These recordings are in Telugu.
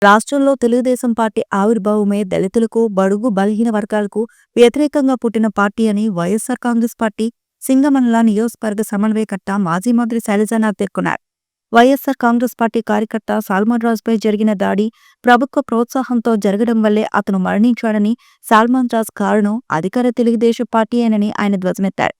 రాష్ట్రంలో తెలుగుదేశం పార్టీ ఆవిర్భావమే దళితులకు, బడుగు బలహీన వర్గాలకు వ్యతిరేకంగా పుట్టిన పార్టీ అని వైఎస్సార్ కాంగ్రెస్ పార్టీ సింగమనల నియోజకవర్గ సమన్వయకర్త మాజీ మంత్రి శైలజానాథ్ పేర్కొన్నారు. వైఎస్సార్ కాంగ్రెస్ పార్టీ కార్యకర్త సల్మాన్ రాజుపై జరిగిన దాడి ప్రభుత్వ ప్రోత్సాహంతో జరగడం వల్లే అతను మరణించాడని, సల్మాన్ రాజ్ కారణం అధికార తెలుగుదేశం పార్టీయేనని ఆయన ధ్వజమెత్తారు.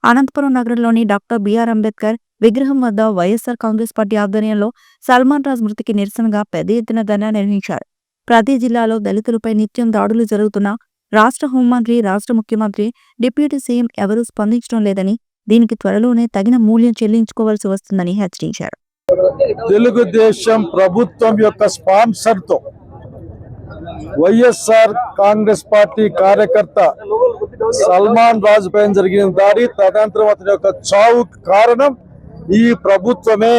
అనంతపురం నగరంలోని డాక్టర్ బిఆర్ అంబేద్కర్ విగ్రహం వద్ద వైఎస్సార్ కాంగ్రెస్ పార్టీ ఆధ్వర్యంలో సల్మాన్ రాజ్ మృతికి నిరసనగా పెద్ద ఎత్తున ధర్నా నిర్వహించారు. ప్రతి జిల్లాలో దళితులపై నిత్యం దాడులు జరుగుతున్నా రాష్ట్ర హోంమంత్రి, రాష్ట్ర ముఖ్యమంత్రి, డిప్యూటీ సీఎం ఎవరూ స్పందించడం లేదని, దీనికి త్వరలోనే తగిన మూల్యం చెల్లించుకోవాల్సి వస్తుందని హెచ్చరించారు. తెలుగుదేశం ప్రభుత్వం యొక్క స్పాన్సర్తో వైఎస్ఆర్ కాంగ్రెస్ పార్టీ కార్యకర్త సల్మాన్ రాజ్ పైన జరిగిన దాడి, తదనంతరం అతని యొక్క చావు కారణం ఈ ప్రభుత్వమే.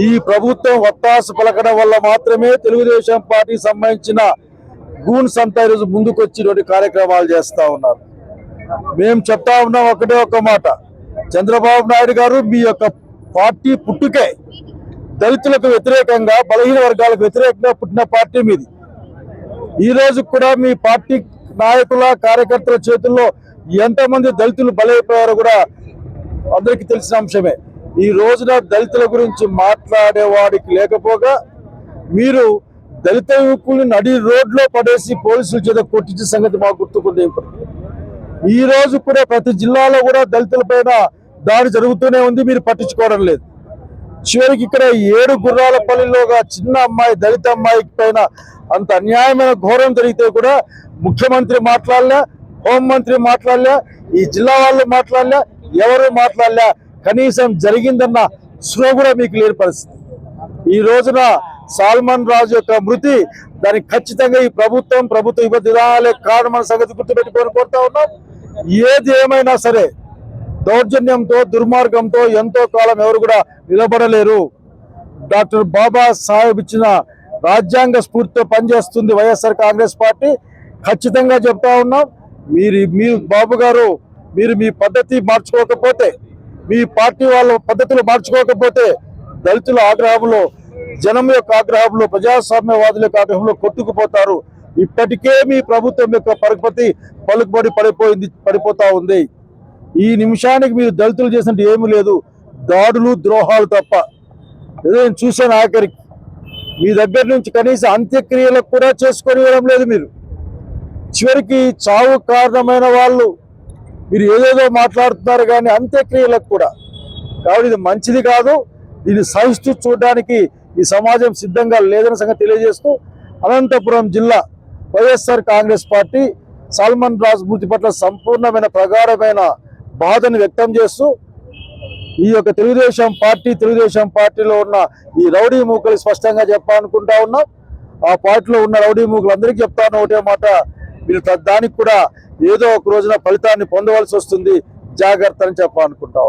ఈ ప్రభుత్వం ఒత్తాసు పలకడం వల్ల మాత్రమే తెలుగుదేశం పార్టీ సంబంధించిన గూన్స్ అంతా ఈరోజు ముందుకొచ్చి కార్యక్రమాలు చేస్తా ఉన్నారు. మేము చెప్తా ఉన్నాం ఒకటే ఒక మాట, చంద్రబాబు నాయుడు గారు మీ యొక్క పార్టీ పుట్టుకే దళితులకు వ్యతిరేకంగా, బలహీన వర్గాలకు వ్యతిరేకంగా పుట్టిన పార్టీ మీది. ఈ రోజు కూడా మీ పార్టీ నాయకుల, కార్యకర్తల చేతుల్లో ఎంతమంది దళితులు బలైపోయారో కూడా అందరికీ తెలిసిన అంశమే. ఈ రోజున దళితుల గురించి మాట్లాడేవాడికి లేకపోగా మీరు దళిత యువకుల్ని నడి రోడ్లో పడేసి పోలీసుల చేత కొట్టించే సంగతి మాకు గుర్తుకుంది. ఈ రోజు కూడా ప్రతి జిల్లాలో కూడా దళితుల పైన దాడి జరుగుతూనే ఉంది, మీరు పట్టించుకోవడం లేదు. చివరికి ఇక్కడ 7 గుర్రాలపల్లిలోగా చిన్న అమ్మాయి, దళిత అమ్మాయి పైన అంత అన్యాయమైన ఘోరం జరిగితే కూడా ముఖ్యమంత్రి మాట్లాడలే, హోంమంత్రి మాట్లాడలే, ఈ జిల్లా వాళ్ళు మాట్లాడలే, ఎవరు మాట్లాడలే. కనీసం జరిగిందన్న స్పృహ కూడా మీకు లేని పరిస్థితి. ఈ రోజున సల్మాన్ రాజు యొక్క మృతి, దానికి ఖచ్చితంగా ఈ ప్రభుత్వ విధానాలే కారణమైన సంగతి గుర్తుపెట్టుకొని కోరుతా ఉన్నాం. ఏది ఏమైనా సరే దౌర్జన్యంతో, దుర్మార్గంతో ఎంతో కాలం ఎవరు కూడా నిలబడలేరు. డాక్టర్ బాబా సాహెబ్ ఇచ్చిన రాజ్యాంగ స్ఫూర్తితో పనిచేస్తుంది వైఎస్ఆర్ కాంగ్రెస్ పార్టీ. ఖచ్చితంగా చెప్తా ఉన్నాం, మీరు బాబు గారు, మీరు మీ పద్ధతి మార్చుకోకపోతే, మీ పార్టీ వాళ్ళ పద్ధతులు మార్చుకోకపోతే దళితుల ఆగ్రహంలో, జనం యొక్క ఆగ్రహంలో, ప్రజాస్వామ్యవాదుల యొక్క ఆగ్రహంలో కొట్టుకుపోతారు. ఇప్పటికే మీ ప్రభుత్వం యొక్క పలుకుబడి పడిపోతా ఉంది. ఈ నిమిషానికి మీరు దళితులు చేసినట్టు ఏమీ లేదు, దాడులు, ద్రోహాలు తప్ప. ఏదో నేను చూశాను, ఆఖరికి మీ దగ్గర నుంచి కనీసం అంత్యక్రియలకు కూడా చేసుకొని ఇవ్వడం లేదు. మీరు చివరికి చావు కారణమైన వాళ్ళు మీరు ఏదేదో మాట్లాడుతున్నారు, కానీ అంత్యక్రియలకు కూడా. కాబట్టి ఇది మంచిది కాదు. దీన్ని సహిస్తూ చూడడానికి ఈ సమాజం సిద్ధంగా లేదన్న సంగతి తెలియజేస్తూ, అనంతపురం జిల్లా వైఎస్ఆర్ కాంగ్రెస్ పార్టీ సల్మాన్ రాజ్ మృతి పట్ల సంపూర్ణమైన, ప్రగాఢమైన బాధను వ్యక్తం చేస్తూ, ఈ యొక్క తెలుగుదేశం పార్టీలో ఉన్న ఈ రౌడీ మూకలు స్పష్టంగా చెప్పాలనుకుంటా ఉన్నాం. ఆ పార్టీలో ఉన్న రౌడీ మూకలు అందరికీ చెప్తాను ఒకటే మాట, మీరు దానికి కూడా ఏదో ఒక రోజున ఫలితాన్ని పొందవలసి వస్తుంది, జాగ్రత్త అని చెప్పాలనుకుంటా ఉన్నాం.